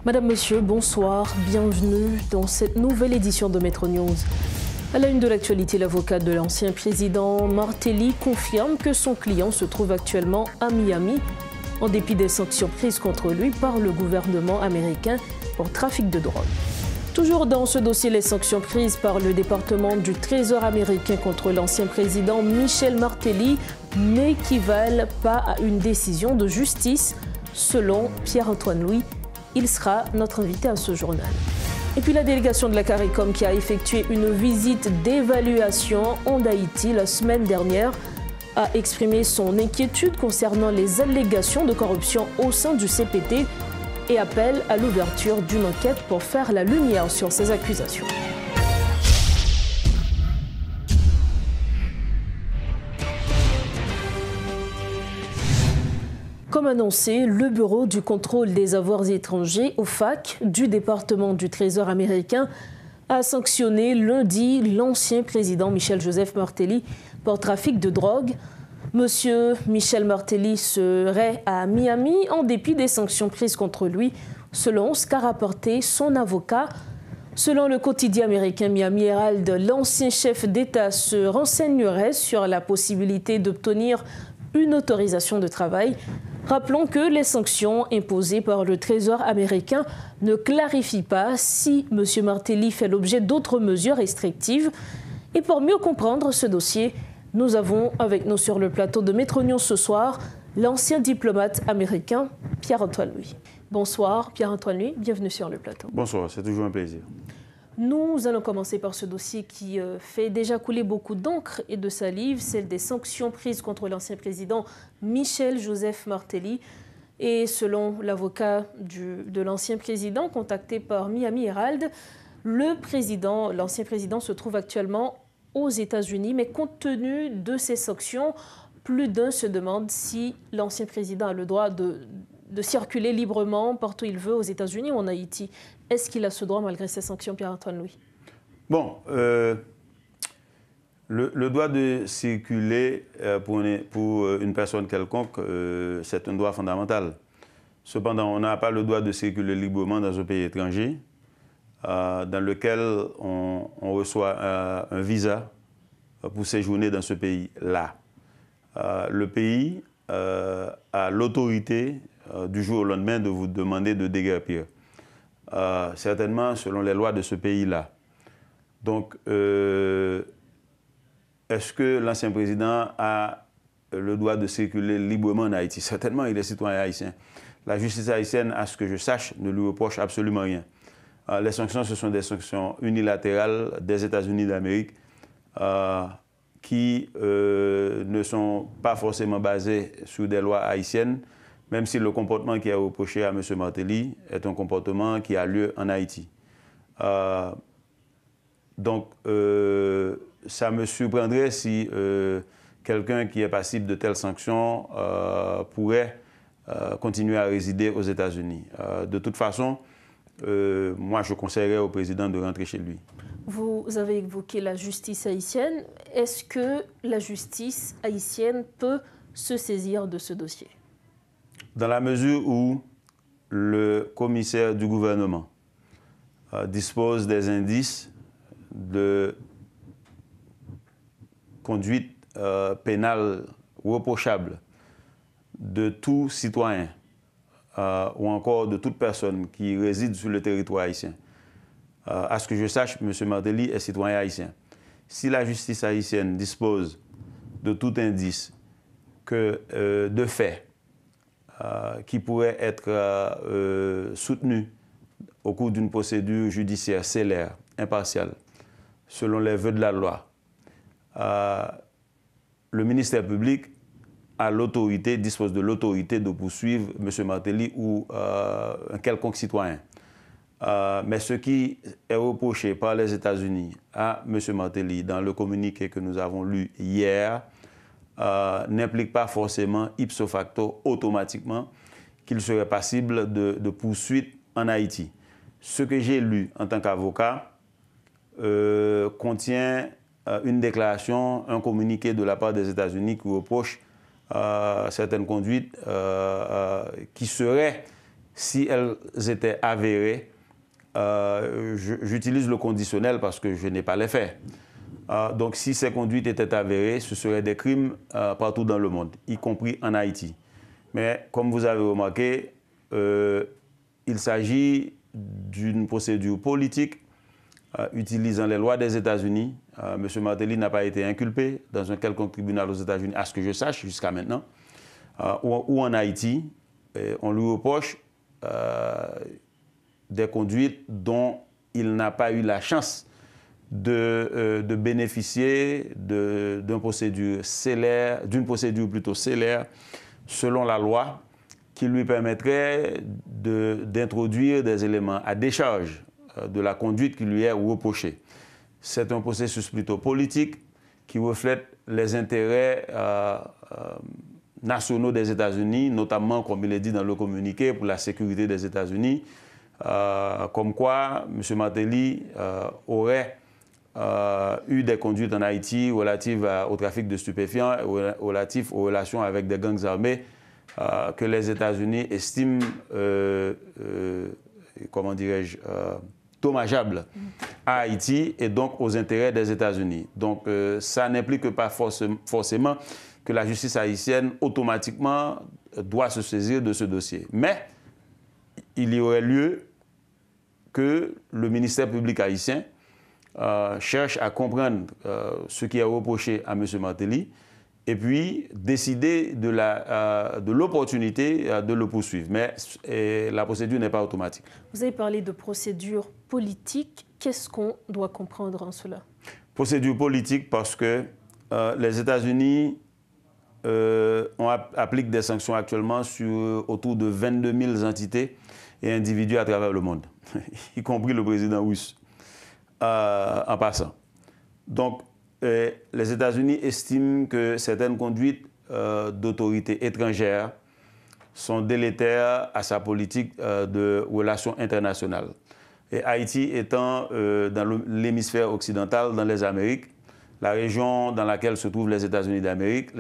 Madame, Monsieur, bonsoir, bienvenue dans cette nouvelle édition de Metro News. À la une de l'actualité, l'avocat de l'ancien président Martelly confirme que son client se trouve actuellement à Miami, en dépit des sanctions prises contre lui par le gouvernement américain pour trafic de drogue. Toujours dans ce dossier, les sanctions prises par le département du Trésor américain contre l'ancien président Michel Martelly n'équivalent pas à une décision de justice, selon Pierre-Antoine Louis. Il sera notre invité à ce journal. Et puis la délégation de la CARICOM qui a effectué une visite d'évaluation en Haïti la semaine dernière a exprimé son inquiétude concernant les allégations de corruption au sein du CPT et appelle à l'ouverture d'une enquête pour faire la lumière sur ces accusations. Comme annoncé, le Bureau du contrôle des avoirs étrangers, OFAC, du département du Trésor américain, a sanctionné lundi l'ancien président Michel-Joseph Martelly pour trafic de drogue. Monsieur Michel Martelly serait à Miami en dépit des sanctions prises contre lui, selon ce qu'a rapporté son avocat. Selon le quotidien américain Miami Herald, l'ancien chef d'État se renseignerait sur la possibilité d'obtenir une autorisation de travail. Rappelons que les sanctions imposées par le Trésor américain ne clarifient pas si M. Martelly fait l'objet d'autres mesures restrictives. Et pour mieux comprendre ce dossier, nous avons avec nous sur le plateau de Metro News ce soir l'ancien diplomate américain Pierre-Antoine Louis. Bonsoir Pierre-Antoine Louis, bienvenue sur le plateau. Bonsoir, c'est toujours un plaisir. Nous allons commencer par ce dossier qui fait déjà couler beaucoup d'encre et de salive, celle des sanctions prises contre l'ancien président Michel-Joseph Martelly. Et selon l'avocat de l'ancien président contacté par Miami Herald, l'ancien président se trouve actuellement aux États-Unis, mais compte tenu de ces sanctions, plus d'un se demande si l'ancien président a le droit de circuler librement partout où il veut, aux États-Unis ou en Haïti. Est-ce qu'il a ce droit malgré ces sanctions, Pierre-Antoine Louis? Bon, le droit de circuler pour une personne quelconque, c'est un droit fondamental. Cependant, on n'a pas le droit de circuler librement dans un pays étranger dans lequel on reçoit un visa pour séjourner dans ce pays-là. Le pays a l'autorité du jour au lendemain de vous demander de déguerpir. Certainement selon les lois de ce pays-là. Donc, est-ce que l'ancien président a le droit de circuler librement en Haïti? Certainement, il est citoyen haïtien. La justice haïtienne, à ce que je sache, ne lui reproche absolument rien. Les sanctions, ce sont des sanctions unilatérales des États-Unis d'Amérique qui ne sont pas forcément basées sur des lois haïtiennes, même si le comportement qui est reproché à M. Martelly est un comportement qui a lieu en Haïti. Donc, ça me surprendrait si quelqu'un qui est passible de telles sanctions pourrait continuer à résider aux États-Unis. De toute façon, moi, je conseillerais au président de rentrer chez lui. Vous avez évoqué la justice haïtienne. Est-ce que la justice haïtienne peut se saisir de ce dossier? Dans la mesure où le commissaire du gouvernement dispose des indices de conduite pénale reprochable de tout citoyen ou encore de toute personne qui réside sur le territoire haïtien. À ce que je sache, M. Martelly est citoyen haïtien. Si la justice haïtienne dispose de tout indice que de fait qui pourrait être soutenu au cours d'une procédure judiciaire célère, impartiale, selon les vœux de la loi, le ministère public a l'autorité, dispose de l'autorité de poursuivre M. Martelly ou un quelconque citoyen. Mais ce qui est reproché par les États-Unis à M. Martelly dans le communiqué que nous avons lu hier n'implique pas forcément ipso facto, automatiquement, qu'il serait passible de poursuite en Haïti. Ce que j'ai lu en tant qu'avocat contient une déclaration, un communiqué de la part des États-Unis qui reproche certaines conduites qui seraient si elles étaient avérées, j'utilise le conditionnel parce que je n'ai pas les faits. Donc si ces conduites étaient avérées, ce seraient des crimes partout dans le monde, y compris en Haïti. Mais comme vous avez remarqué, il s'agit d'une procédure politique utilisant les lois des États-Unis. M. Martelly n'a pas été inculpé dans un quelconque tribunal aux États-Unis, à ce que je sache jusqu'à maintenant, ou en Haïti. On lui reproche des conduites dont il n'a pas eu la chance de bénéficier d'une procédure plutôt célère, selon la loi, qui lui permettrait d'introduire des éléments à décharge de la conduite qui lui est reprochée. C'est un processus plutôt politique qui reflète les intérêts nationaux des États-Unis, notamment, comme il est dit dans le communiqué, pour la sécurité des États-Unis, comme quoi M. Martelly aurait eu des conduites en Haïti relatives au trafic de stupéfiants, relatives aux relations avec des gangs armés que les États-Unis estiment, comment dirais-je, dommageables à Haïti et donc aux intérêts des États-Unis. Donc ça n'implique pas forcément que la justice haïtienne automatiquement doit se saisir de ce dossier. Mais il y aurait lieu que le ministère public haïtien cherche à comprendre ce qui est reproché à M. Martelly et puis décider de l'opportunité de le poursuivre. Mais la procédure n'est pas automatique. Vous avez parlé de procédure politique. Qu'est-ce qu'on doit comprendre en cela? Procédure politique parce que les États-Unis appliquent des sanctions actuellement sur autour de 22 000 entités et individus à travers le monde, y compris le président russe, en passant. Donc, les États-Unis estiment que certaines conduites d'autorités étrangères sont délétères à sa politique de relations internationales. Et Haïti étant dans l'hémisphère occidental, dans les Amériques, la région dans laquelle se trouvent les États-Unis d'Amérique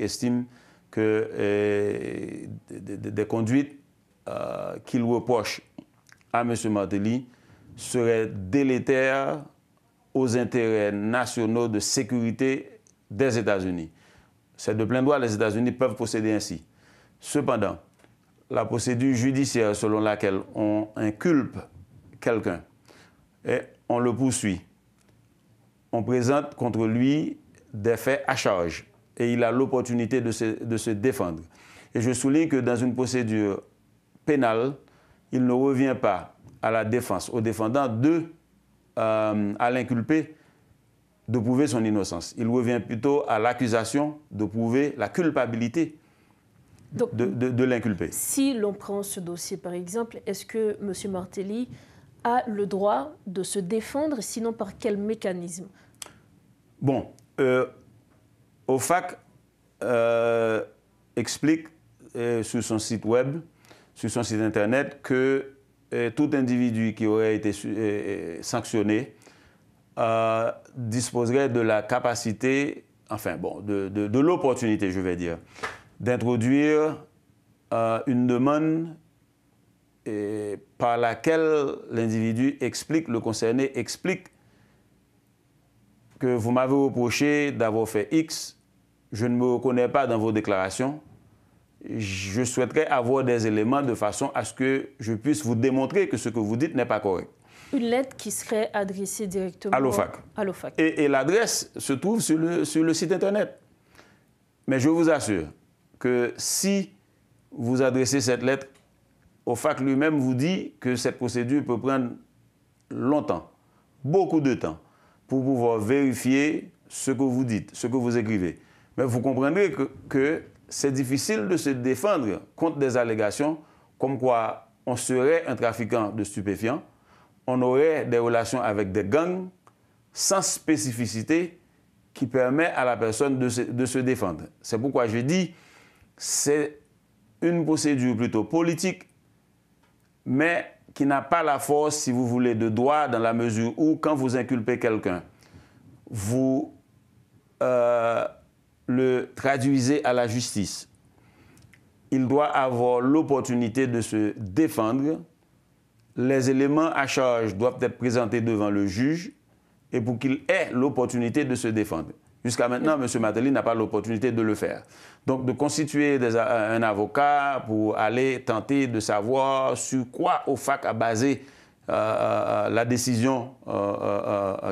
estiment que des conduites qu'il reproche à M. Martelly seraient délétères aux intérêts nationaux de sécurité des États-Unis. C'est de plein droit, les États-Unis peuvent procéder ainsi. Cependant, la procédure judiciaire selon laquelle on inculpe quelqu'un et on le poursuit, on présente contre lui des faits à charge et il a l'opportunité de se défendre. Et je souligne que dans une procédure pénale, il ne revient pas à la défense, au défendant à l'inculpé de prouver son innocence. Il revient plutôt à l'accusation de prouver la culpabilité de l'inculpé. Si l'on prend ce dossier par exemple, est-ce que M. Martelly a le droit de se défendre, sinon par quel mécanisme? Bon, OFAC explique sur son site web, sur son site internet, que tout individu qui aurait été sanctionné disposerait de la capacité, enfin bon, de l'opportunité, je vais dire, d'introduire une demande par laquelle l'individu explique, le concerné explique que vous m'avez reproché d'avoir fait X, je ne me reconnais pas dans vos déclarations, je souhaiterais avoir des éléments de façon à ce que je puisse vous démontrer que ce que vous dites n'est pas correct. Une lettre qui serait adressée directement à l'OFAC. Et l'adresse se trouve sur le site internet. Mais je vous assure que si vous adressez cette lettre, OFAC lui-même vous dit que cette procédure peut prendre longtemps, beaucoup de temps, pour pouvoir vérifier ce que vous dites, ce que vous écrivez. Mais vous comprendrez que c'est difficile de se défendre contre des allégations comme quoi on serait un trafiquant de stupéfiants, on aurait des relations avec des gangs sans spécificité qui permet à la personne de se défendre. C'est pourquoi je dis c'est une procédure plutôt politique, mais qui n'a pas la force, si vous voulez, de droit, dans la mesure où, quand vous inculpez quelqu'un, vous le traduisez à la justice. il doit avoir l'opportunité de se défendre. Les éléments à charge doivent être présentés devant le juge et pour qu'il ait l'opportunité de se défendre. Jusqu'à maintenant, M. Martelly n'a pas l'opportunité de le faire. Donc, de constituer un avocat pour aller tenter de savoir sur quoi OFAC a basé la décision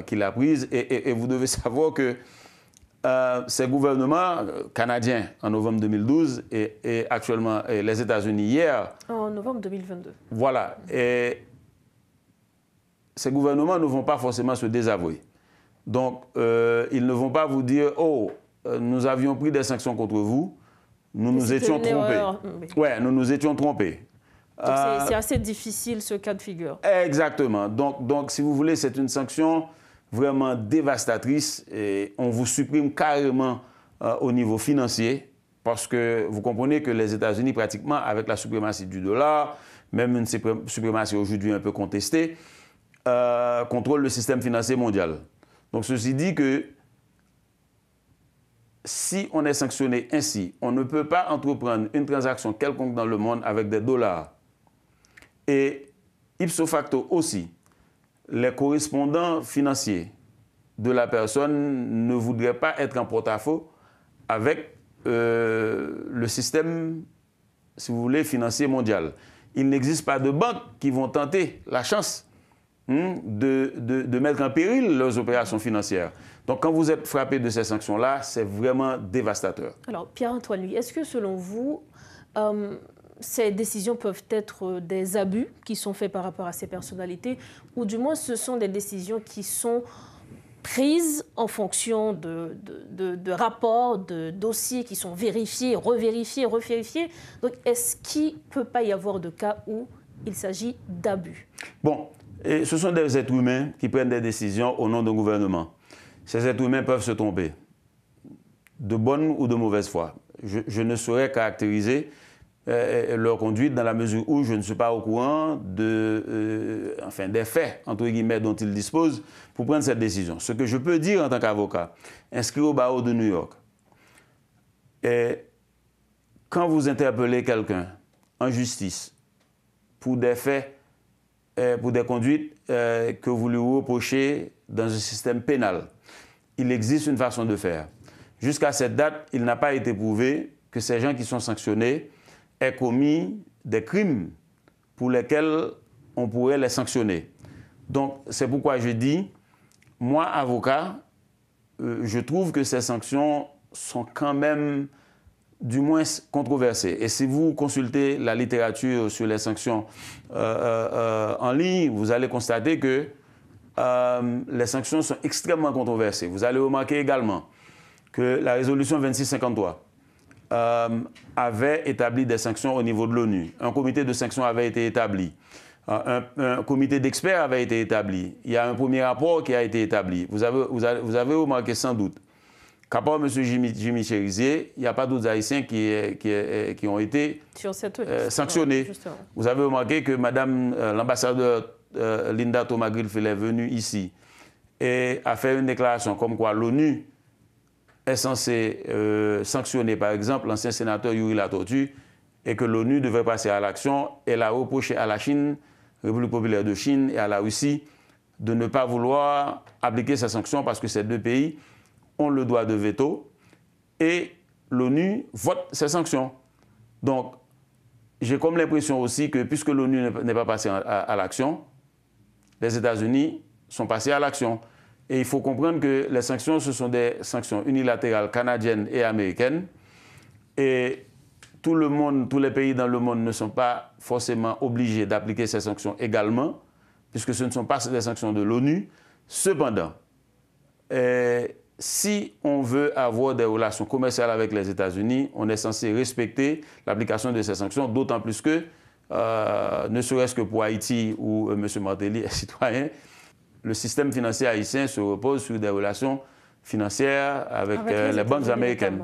qu'il a prise. Et vous devez savoir que ces gouvernements canadiens en novembre 2012 et actuellement les États-Unis hier. En novembre 2022. Voilà. Et ces gouvernements ne vont pas forcément se désavouer. Donc, ils ne vont pas vous dire « Oh, nous avions pris des sanctions contre vous, nous nous étions trompés. » Ouais, nous nous étions trompés. C'est assez difficile ce cas de figure. Exactement. Donc si vous voulez, c'est une sanction vraiment dévastatrice et on vous supprime carrément au niveau financier parce que vous comprenez que les États-Unis, pratiquement, avec la suprématie du dollar, même une suprématie aujourd'hui un peu contestée, contrôlent le système financier mondial. Donc ceci dit que si on est sanctionné ainsi, on ne peut pas entreprendre une transaction quelconque dans le monde avec des dollars. Et ipso facto aussi, les correspondants financiers de la personne ne voudraient pas être en porte-à-faux avec le système, si vous voulez, financier mondial. Il n'existe pas de banques qui vont tenter la chance de mettre en péril leurs opérations financières. Donc, quand vous êtes frappé de ces sanctions-là, c'est vraiment dévastateur. Alors, Pierre-Antoine, est-ce que selon vous, ces décisions peuvent être des abus qui sont faits par rapport à ces personnalités, ou du moins ce sont des décisions qui sont prises en fonction de rapports, de dossiers qui sont vérifiés, revérifiés, revérifiés. Donc, est-ce qu'il ne peut pas y avoir de cas où il s'agit d'abus? Bon, et ce sont des êtres humains qui prennent des décisions au nom d'un gouvernement. Ces êtres humains peuvent se tromper, de bonne ou de mauvaise foi. Je ne saurais caractériser leur conduite dans la mesure où je ne suis pas au courant des faits, entre guillemets, dont ils disposent pour prendre cette décision. Ce que je peux dire en tant qu'avocat, inscrit au barreau de New York, est quand vous interpellez quelqu'un en justice pour des faits, pour des conduites que vous lui reprochez dans un système pénal, il existe une façon de faire. Jusqu'à cette date, il n'a pas été prouvé que ces gens qui sont sanctionnés aient commis des crimes pour lesquels on pourrait les sanctionner. Donc, c'est pourquoi je dis, moi, avocat, je trouve que ces sanctions sont quand même du moins controversées. Et si vous consultez la littérature sur les sanctions en ligne, vous allez constater que les sanctions sont extrêmement controversées. Vous allez remarquer également que la résolution 2653 avait établi des sanctions au niveau de l'ONU. Un comité de sanctions avait été établi. Un comité d'experts avait été établi. Il y a un premier rapport qui a été établi. Vous avez remarqué sans doute qu'à part M. Jimmy Cherizier, il n'y a pas d'autres Haïtiens qui ont été sanctionnés. Justement. Vous avez remarqué que Mme l'ambassadeur Linda Thomas-Grillfield est venue ici et a fait une déclaration comme quoi l'ONU est censée sanctionner, par exemple, l'ancien sénateur Yuri Latortue et que l'ONU devrait passer à l'action. Elle a reproché à la Chine, République populaire de Chine, et à la Russie de ne pas vouloir appliquer ces sanctions parce que ces deux pays ont le droit de veto et l'ONU vote ces sanctions. Donc, j'ai comme l'impression aussi que puisque l'ONU n'est pas passée à l'action, les États-Unis sont passés à l'action. Et il faut comprendre que les sanctions, ce sont des sanctions unilatérales canadiennes et américaines. Et tout le monde, tous les pays dans le monde ne sont pas forcément obligés d'appliquer ces sanctions également, puisque ce ne sont pas des sanctions de l'ONU. Cependant, si on veut avoir des relations commerciales avec les États-Unis, on est censé respecter l'application de ces sanctions, d'autant plus que, ne serait-ce que pour Haïti, où M. Martelly est citoyen, le système financier haïtien se repose sur des relations financières avec les banques américaines.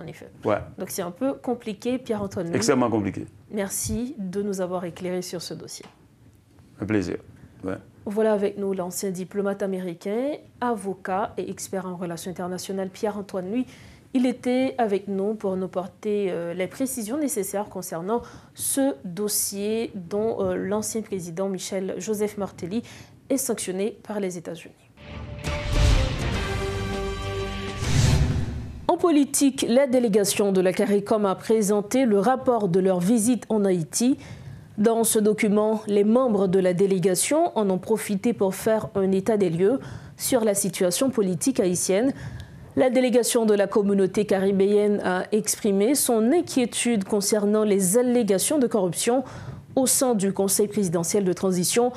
En effet. Ouais. Donc c'est un peu compliqué, Pierre-Antoine. Extrêmement compliqué. Merci de nous avoir éclairés sur ce dossier. Un plaisir. Ouais. Voilà avec nous l'ancien diplomate américain, avocat et expert en relations internationales Pierre-Antoine. Lui, Il était avec nous pour nous porter les précisions nécessaires concernant ce dossier dont l'ancien président Michel Joseph Martelly est sanctionné par les États-Unis. En politique, la délégation de la CARICOM a présenté le rapport de leur visite en Haïti. Dans ce document, les membres de la délégation en ont profité pour faire un état des lieux sur la situation politique haïtienne. La délégation de la communauté caribéenne a exprimé son inquiétude concernant les allégations de corruption au sein du Conseil présidentiel de transition,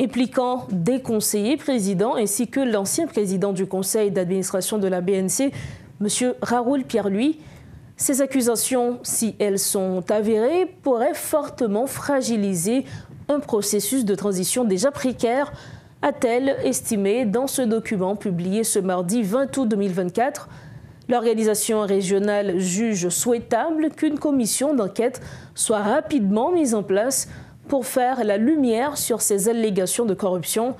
impliquant des conseillers présidents ainsi que l'ancien président du conseil d'administration de la BNC, M. Raoul Pierre-Louis. Ces accusations, si elles sont avérées, pourraient fortement fragiliser un processus de transition déjà précaire, a-t-elle estimé dans ce document publié ce mardi 20 août 2024. L'organisation régionale juge souhaitable qu'une commission d'enquête soit rapidement mise en place pour faire la lumière sur ces allégations de corruption.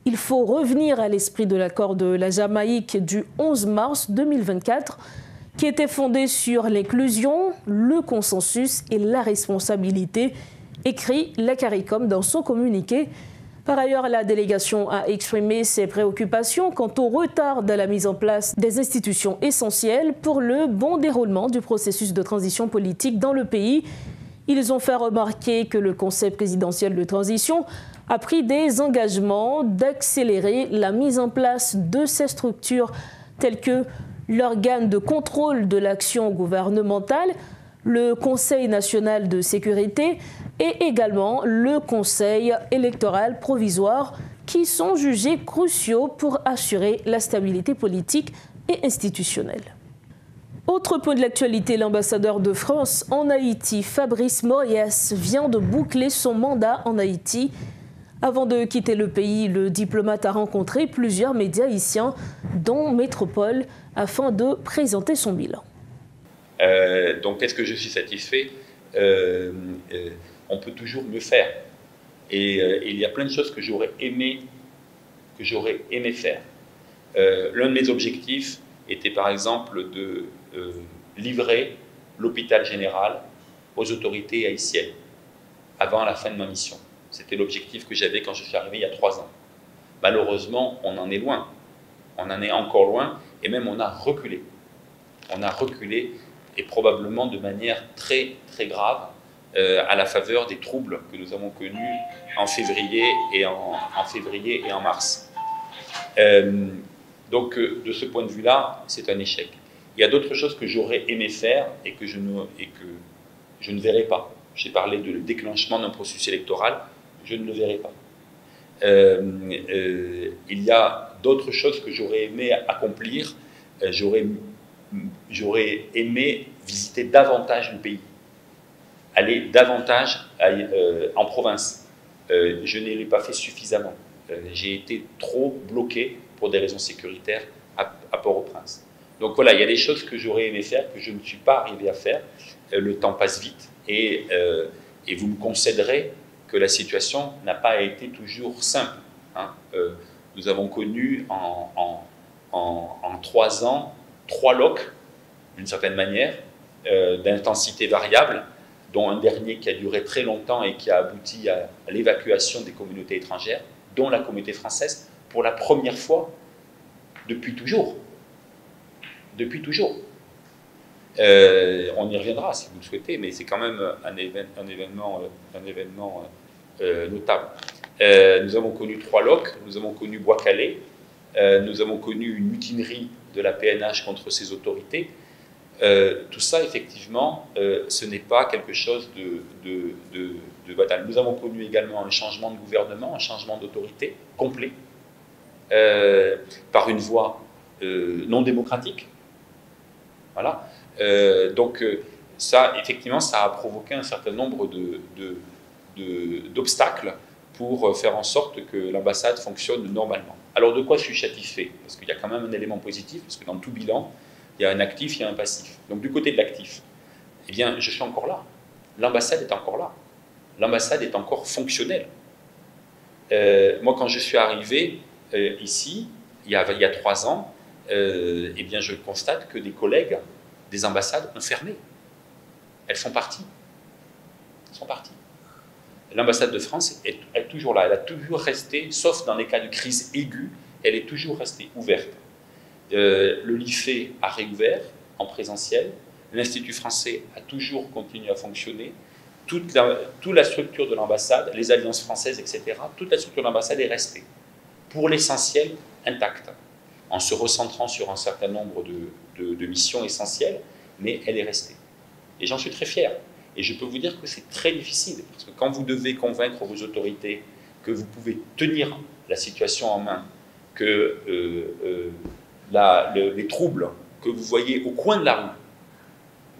Il faut revenir à l'esprit de l'accord de la Jamaïque du 11 mars 2024 qui était fondé sur l'inclusion, le consensus et la responsabilité, écrit la CARICOM dans son communiqué. Par ailleurs, la délégation a exprimé ses préoccupations quant au retard de la mise en place des institutions essentielles pour le bon déroulement du processus de transition politique dans le pays. Ils ont fait remarquer que le Conseil présidentiel de transition a pris des engagements d'accélérer la mise en place de ces structures telles que l'organe de contrôle de l'action gouvernementale, le Conseil national de sécurité et également le Conseil électoral provisoire qui sont jugés cruciaux pour assurer la stabilité politique et institutionnelle. Autre point de l'actualité, l'ambassadeur de France en Haïti, Fabrice Moriès, vient de boucler son mandat en Haïti. Avant de quitter le pays, le diplomate a rencontré plusieurs médias haïtiens, dont Métropole, afin de présenter son bilan. Donc, est-ce que je suis satisfait? On peut toujours mieux faire. Et il y a plein de choses que j'aurais aimé faire. L'un de mes objectifs était par exemple de livrer l'hôpital général aux autorités haïtiennes avant la fin de ma mission. C'était l'objectif que j'avais quand je suis arrivé il y a 3 ans. Malheureusement, on en est loin. On en est encore loin et même on a reculé. On a reculé et probablement de manière très très grave à la faveur des troubles que nous avons connus en février et en mars. Donc de ce point de vue-là, c'est un échec. Il y a d'autres choses que j'aurais aimé faire et que je ne verrai pas. J'ai parlé de le déclenchement d'un processus électoral, je ne le verrai pas. Il y a d'autres choses que j'aurais aimé accomplir. J'aurais aimé visiter davantage le pays, aller davantage en province. Je ne l'ai pas fait suffisamment. J'ai été trop bloqué pour des raisons sécuritaires à Port-au-Prince. Donc voilà, il y a des choses que j'aurais aimé faire, que je ne suis pas arrivé à faire. Le temps passe vite et vous me concéderez que la situation n'a pas été toujours simple. Hein. Nous avons connu en 3 ans 3 locs, d'une certaine manière, d'intensité variable, dont un dernier qui a duré très longtemps et qui a abouti à l'évacuation des communautés étrangères, dont la communauté française, pour la première fois depuis toujours. Depuis toujours. On y reviendra si vous le souhaitez, mais c'est quand même un événement notable. Nous avons connu 3 locs, nous avons connu Bois-Calais, nous avons connu une mutinerie de la PNH contre ses autorités. Tout ça, effectivement, ce n'est pas quelque chose de banal. Nous avons connu également un changement de gouvernement, un changement d'autorité complet, par une voie non démocratique. Voilà. Donc, ça, effectivement, ça a provoqué un certain nombre d'obstacles pour faire en sorte que l'ambassade fonctionne normalement. Alors, de quoi je suis satisfait? Parce qu'il y a quand même un élément positif, parce que dans tout bilan, il y a un actif, il y a un passif. Donc, du côté de l'actif, eh bien, je suis encore là. L'ambassade est encore là. L'ambassade est encore fonctionnelle. Moi, quand je suis arrivé ici, il y a 3 ans, eh bien, je constate que des collègues des ambassades ont fermé. Elles sont parties. Elles sont parties. L'ambassade de France est toujours là. Elle a toujours resté, sauf dans les cas de crise aiguë, elle est toujours restée ouverte. Le lycée a réouvert en présentiel. L'Institut français a toujours continué à fonctionner. Toute la structure de l'ambassade, les alliances françaises, etc., toute la structure de l'ambassade est restée, pour l'essentiel, intacte, en se recentrant sur un certain nombre de missions essentielles, mais elle est restée. Et j'en suis très fier. Et je peux vous dire que c'est très difficile, parce que quand vous devez convaincre vos autorités que vous pouvez tenir la situation en main, que les troubles que vous voyez au coin de la rue,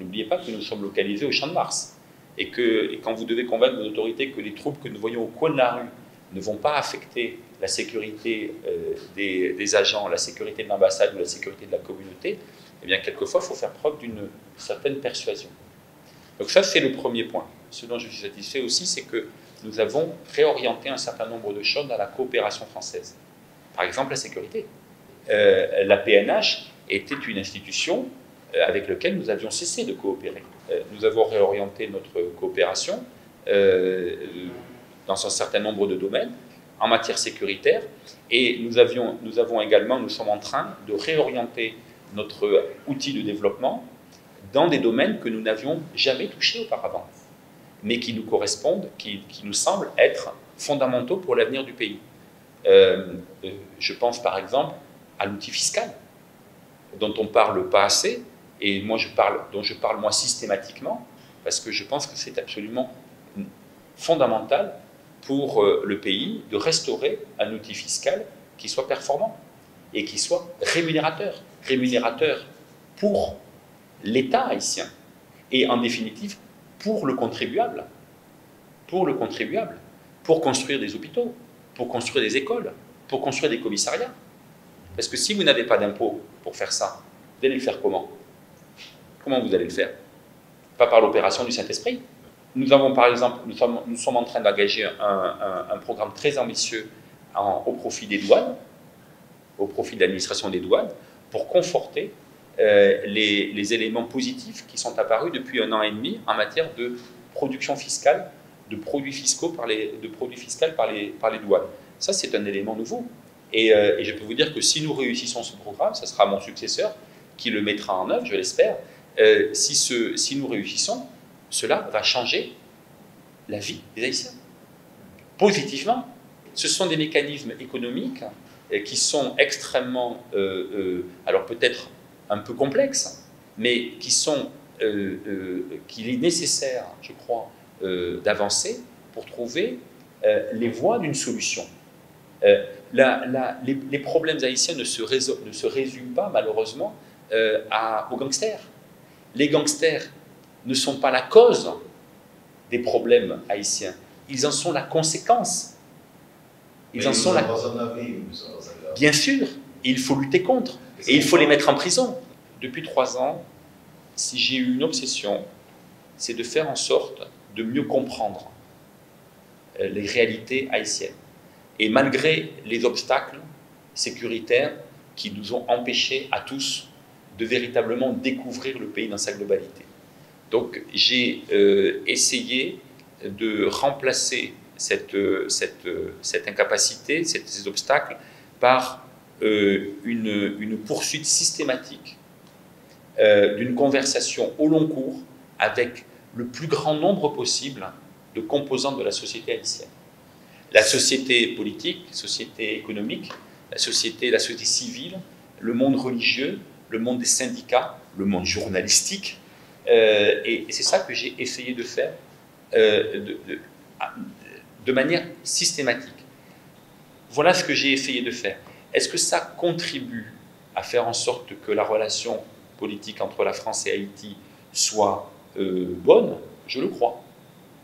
n'oubliez pas que nous sommes localisés au Champ de Mars, et quand vous devez convaincre vos autorités que les troubles que nous voyons au coin de la rue ne vont pas affecter la sécurité des agents, la sécurité de l'ambassade ou la sécurité de la communauté, eh bien, quelquefois, il faut faire preuve d'une certaine persuasion. Donc ça, c'est le premier point. Ce dont je suis satisfait aussi, c'est que nous avons réorienté un certain nombre de choses dans la coopération française. Par exemple, la sécurité. La PNH était une institution avec laquelle nous avions cessé de coopérer. Nous avons réorienté notre coopération dans un certain nombre de domaines en matière sécuritaire, et nous sommes en train de réorienter notre outil de développement dans des domaines que nous n'avions jamais touchés auparavant, mais qui nous correspondent, qui nous semblent être fondamentaux pour l'avenir du pays. Je pense par exemple à l'outil fiscal, dont on ne parle pas assez, et dont je parle moi systématiquement, parce que je pense que c'est absolument fondamental pour le pays de restaurer un outil fiscal qui soit performant et qui soit rémunérateur pour l'État haïtien et en définitive pour le contribuable, pour construire des hôpitaux, pour construire des écoles, pour construire des commissariats. Parce que si vous n'avez pas d'impôt pour faire ça, vous allez le faire comment? Comment vous allez le faire? Pas par l'opération du Saint-Esprit. Nous avons par exemple, nous sommes en train d'engager un programme très ambitieux au profit des douanes, au profit de l'administration des douanes, pour conforter les éléments positifs qui sont apparus depuis 1 an et demi en matière de production fiscale, de produits fiscaux par les douanes. Ça, c'est un élément nouveau. Et je peux vous dire que si nous réussissons ce programme, ce sera mon successeur qui le mettra en œuvre, je l'espère. Si nous réussissons, cela va changer la vie des Haïtiens. Positivement. Ce sont des mécanismes économiques qui sont extrêmement, alors peut-être un peu complexes, mais qu'il est nécessaire, je crois, d'avancer pour trouver les voies d'une solution. Les problèmes haïtiens ne se résument pas, malheureusement, aux gangsters. Les gangsters ne sont pas la cause des problèmes haïtiens. Ils en sont la conséquence. Bien sûr, il faut lutter contre. Et il faut les mettre en prison. Depuis 3 ans, si j'ai eu une obsession, c'est de faire en sorte de mieux comprendre les réalités haïtiennes. Et malgré les obstacles sécuritaires qui nous ont empêchés à tous de véritablement découvrir le pays dans sa globalité. Donc j'ai essayé de remplacer cette incapacité, ces obstacles, par une poursuite systématique d'une conversation au long cours avec le plus grand nombre possible de composantes de la société haïtienne. La société politique, la société économique, la société civile, le monde religieux, le monde des syndicats, le monde journalistique. Et c'est ça que j'ai essayé de faire de manière systématique. Voilà ce que j'ai essayé de faire. Est-ce que ça contribue à faire en sorte que la relation politique entre la France et Haïti soit bonne? Je le crois.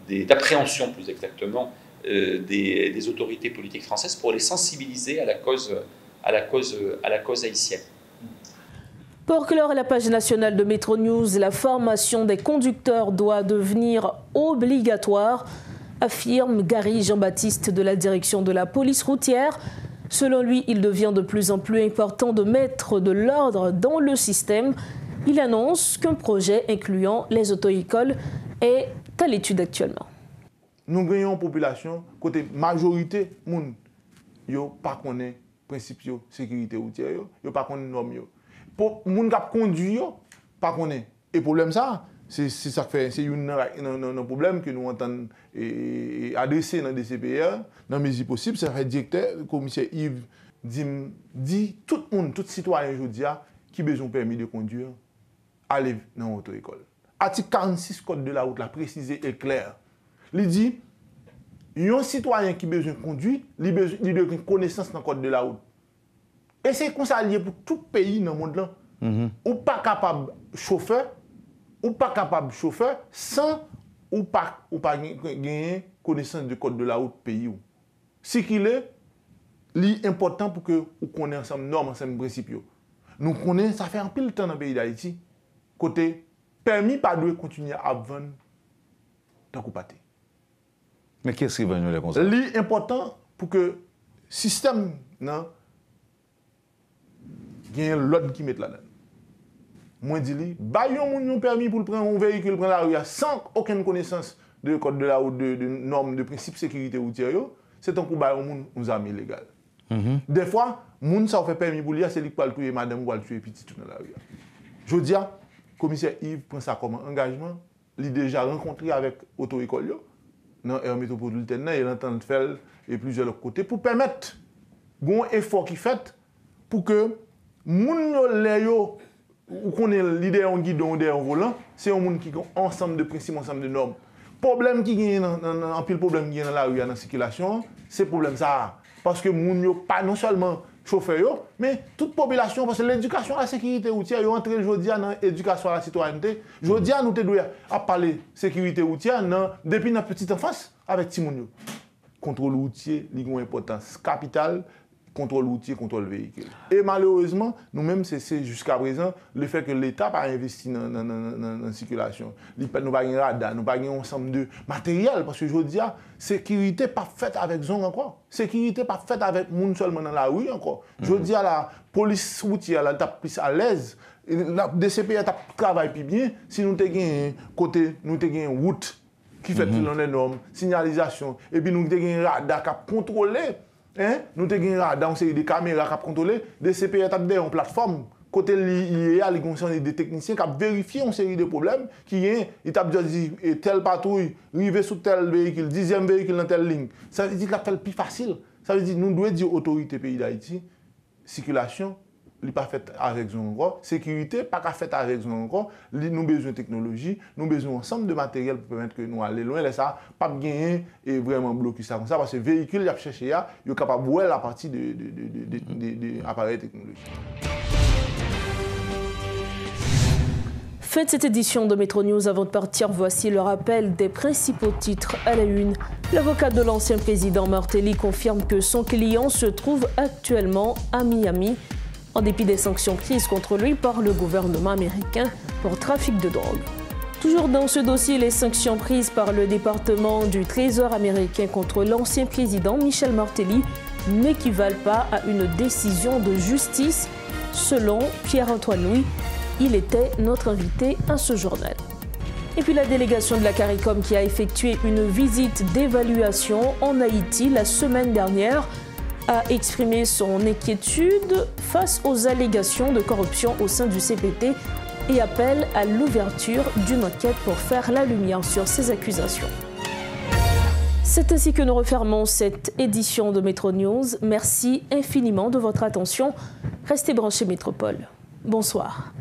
D'appréhension, plus exactement, des autorités politiques françaises pour les sensibiliser à la cause haïtienne. Pour clore la page nationale de Métro News, la formation des conducteurs doit devenir obligatoire, affirme Gary Jean-Baptiste de la direction de la police routière. Selon lui, il devient de plus en plus important de mettre de l'ordre dans le système. Il annonce qu'un projet incluant les auto-écoles est à l'étude actuellement. Nous gagnons une population, côté majorité, moun yo pas connaît principe de sécurité routière, yo pas connaît norme yo. Pour moun k'ap conduit yo pas connaît. Et problème ça, c'est ça fait c'est un problème que nous entendons adresser dans DCPR dans mesure possible, ça fait directeur commissaire Yves dit tout le monde, tout citoyen aujourd'hui qui besoin permis de conduire aller dans l'auto-école. Article 46 code de la route la précisé et clair. Il dit un citoyen qui besoin de conduire, il besoin de connaissance dans le code de la route. Et c'est comme ça lié pour tout pays dans le monde là. Ou pas capable chauffeur, sans ou pas gagner connaissance du code de la route pays. Ce qu'il est important pour que vous connaissiez ensemble normes, ensemble principes. Nous connaissons, ça fait un pile de temps dans le pays d'Haïti, côté permis pas de continuer à vendre tant qu'on pâté. Mais qu'est-ce qui va nous les conseiller? L'important pour que le système gagne l'ordre qui met là-dedans. Moi, je dis, un permis pour prendre un véhicule prendre la rue sans aucune connaissance de code de la route, de normes, de principes de sécurité routière, c'est un coup de amis légal. Des fois, moun ça fait permis pour lui, c'est lui qui va tuer madame ou tuer petit tout dans la rue. Je dis, le commissaire Yves prend ça comme un engagement, il a déjà rencontré avec auto-école, dans l'aire métropolitaine, il entend de faire et plusieurs autres côtés pour permettre un effort qui fait pour que les gens ou qu'on est leader en guidon ou en volant, c'est un monde qui a ensemble de principes, ensemble de normes. Problème qui est en pile problème qui est dans la rue, dans la circulation, c'est problème ça. Parce que moun yo pas non seulement chauffeur, mais toute population, parce que l'éducation à la sécurité routière, yo entré aujourd'hui dans l'éducation à la citoyenneté. Aujourd'hui, nous devons parler de sécurité routière depuis notre petite enfance avec Timoun. Contrôle routier, il a une importance capitale. Contrôle routier, contrôle véhicule. Et malheureusement, nous-mêmes, c'est jusqu'à présent le fait que l'État n'a pas investi dans la circulation. Nous n'avons pas de radar, nous n'avons pas un ensemble de matériel. Parce que je dis, la sécurité n'est pas faite avec zone encore. La sécurité n'est pas faite avec les gens seulement dans la rue encore. Je dis, la police routière est plus à l'aise. La DCPR travaille plus bien si nous avons une route qui fait tout les normes, signalisation, et puis nous avons un radar qui contrôle. Nous avons un radar, une série de caméras qui contrôlent. Des CPR ont une plateforme. Côté l'IA, des techniciens qui ont vérifié une série de problèmes. Qui ont dit telle patrouille, arriver sur tel véhicule, 10e véhicule dans telle ligne. Ça veut dire que c'est plus facile. Ça veut dire que nous devons dire autorité pays d'Haïti, circulation, n'est pas faite avec zone encore. Sécurité, pas faite avec zone encore. Nous avons besoin de technologie, nous avons besoin d'ensemble de matériel pour permettre que nous allions loin. Et ça, pas gagner et vraiment bloquer ça comme ça. Parce que le véhicule, il a cherché, il est capable de voir la partie de l'appareil technologique. Fin de cette édition de Métro News. Avant de partir, voici le rappel des principaux titres à la une. L'avocat de l'ancien président Martelly confirme que son client se trouve actuellement à Miami, en dépit des sanctions prises contre lui par le gouvernement américain pour trafic de drogue. Toujours dans ce dossier, les sanctions prises par le département du Trésor américain contre l'ancien président Michel Martelly n'équivalent pas à une décision de justice, selon Pierre-Antoine Louis. Il était notre invité à ce journal. Et puis la délégation de la CARICOM qui a effectué une visite d'évaluation en Haïti la semaine dernière a exprimé son inquiétude face aux allégations de corruption au sein du CPT et appelle à l'ouverture d'une enquête pour faire la lumière sur ces accusations. C'est ainsi que nous refermons cette édition de Métro News. Merci infiniment de votre attention. Restez branchés Métropole. Bonsoir.